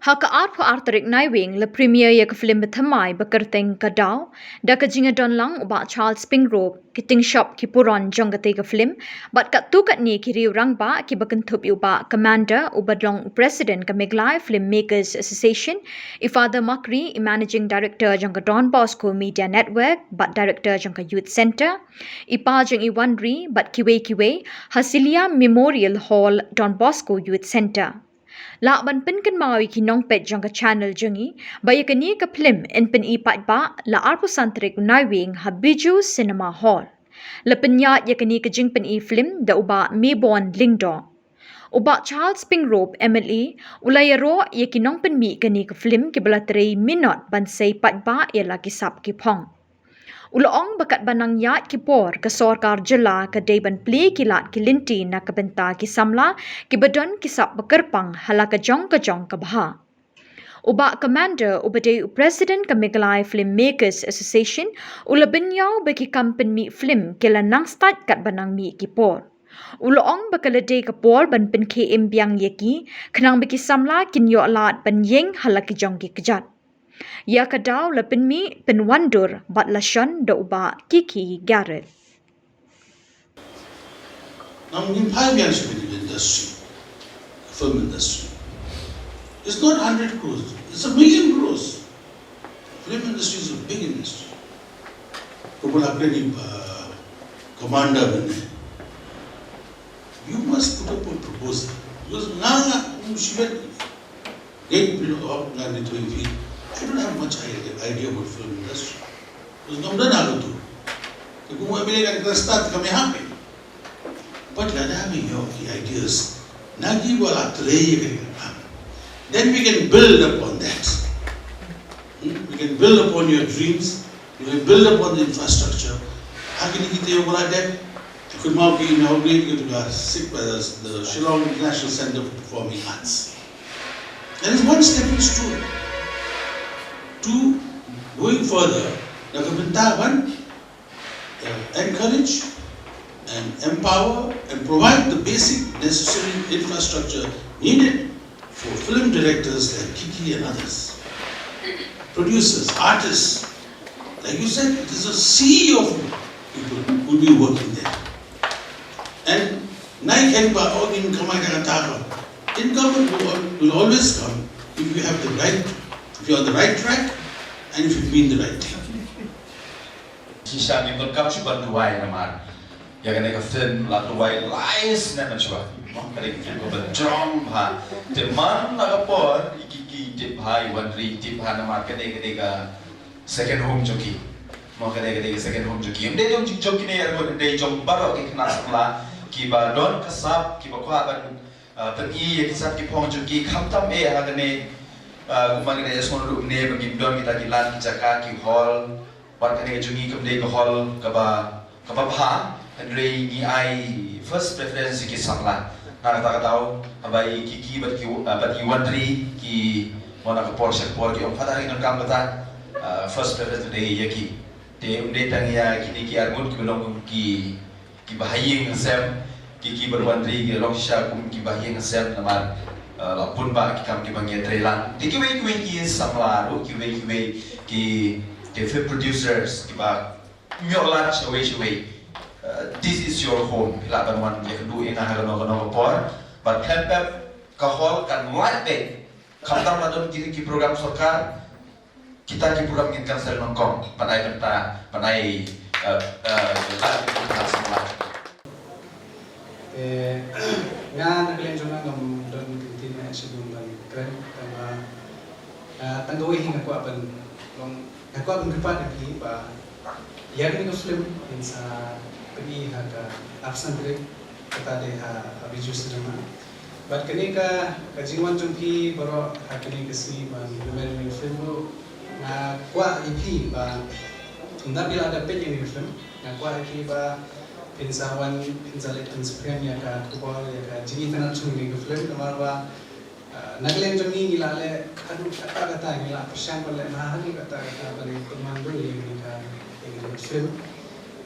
Haka arpo artarik naiwing le premier ya Phlim bethamai bekerteng kadau da kajinga don lang uba Charles Pingrove ki Tyngshop ki Puron jongate ka Phlim bat kat tu kat ni ki riu rang ba ki bekentup uba commander ubadlong president ka Meghalaya Film Makers Association ifada Makri managing director jongka Don Bosco Media Network bat director jongka Youth Center ipa jeng iwanri bat kiwe Hasilia Memorial Hall Don Bosco Youth Center. La ban pen kan mawi ki nong pet jong ka channel jongi baya kani ka Phlim en pen ipat ba la arpo santrik naiwing habiju cinema hall la penya ya kani ka jing pen I Phlim da uba Mebon Lingdo uba Charles Pingrove MLE ulayaro ya ki nong pen mi kani ka Phlim ki balatrei minot ban sei pat ba ya la ki sap ki phong Uloong bakat banang yat ki por ke sorkar jela ke deban pli kilat ki linti na ke benta ki samla ki bedon ki sap bekerpang hala ke jong ke baha. Uba commander ubade president ke Meghalaya Film Makers Association ula benyau bagi kampen mi Phlim kila nang start kat banang mi ki por. Uloong bakalade ke por ban pen KM biang yeki kenang bagi samla kin yo lat ban yeng hala ki jong ki kejat. Ya kadau la penmi penwandur bat lashon da uba kiki Garrett. Now, in 5 years in the industry, film industry, it's not 100 crores, it's 1 million crores. Film industry is a big industry. People are getting commander. You must put up a proposal. Because now, I don't have much idea about film industry. Because I'm not able to. But let having your ideas. Then we can build upon that. We can build upon your dreams. We can build upon the infrastructure. How can you get the Ialade? You could now be inaugurated the Shillong International Center for Performing Arts. That is one stepping stone to going further. Encourage and empower and provide the basic necessary infrastructure needed for film directors like Kiki and others, producers, artists. Like you said, it is a sea of people who will be working there. And income will always come if you have the right, if you are on the right track and if you mean the right thing. Sisa ni berkap cuba duai namar, ya kaneka film la duai lais na cuba, kali kita berdrom ha, teman la kapor iki tip hai wandri tip ha namar kene second home joki, mau kene second home joki, ende jom joki ni ergo ende jom baru kita nak sekolah, kiba don kesap kiba kuat ban pergi ya kisah kipong joki kamtam ha kene kumang kita semua duduk ni bagi don kita kilan kijaka ki hall. Wat kene jungi kemde ke hall kaba bha andre ni ai first preference ki samla na kata tahu abai kiki bat wandri ki mona ke por ki om pada ri kam kata first preference de yaki te unde tang ya kini ki armut ki belong ki bahaying sem kiki berwandri ki long sha kum ki bahaying sem namar lapun ba ki kam ki bangi trelan dikiwe ki samla ru kiwe ki film producers, this is your home. Bila banwan dia kedua ina halono por, but help kahol kan muat Kamtam madon kiri ki program sorkar, kita ki program ingin cancel nongkong, panai semua. Nga naglenjona ng don kintina sebelum ban keren tanggawi hingga ko apan aku akan kepada lagi bah yang ini Phlim in sa pergi haga absen trip kata deh abiju sedema. But kenika kajiwan jumpi baru hakini kesi bang lumayan Phlim lo na kuat IP bang unda bila ada page ini Phlim na kuat IP bang pinsawan pinsaletun sekian ya ka kubal ya ka jini tanah cungi Phlim kamar bang naglen jami Ialade adu kata ngila persian boleh mahani kata balik pemandu yang ni Phlim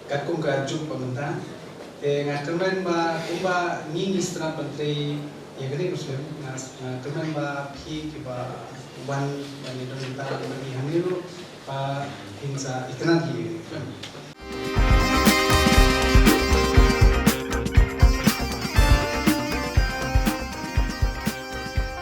kat kum ka juk pemerintah ngakemen ba kumba ni istana menteri ya gani ko film na teman ba pi kiba one ni don ta ni haniru pa hinsa ikna di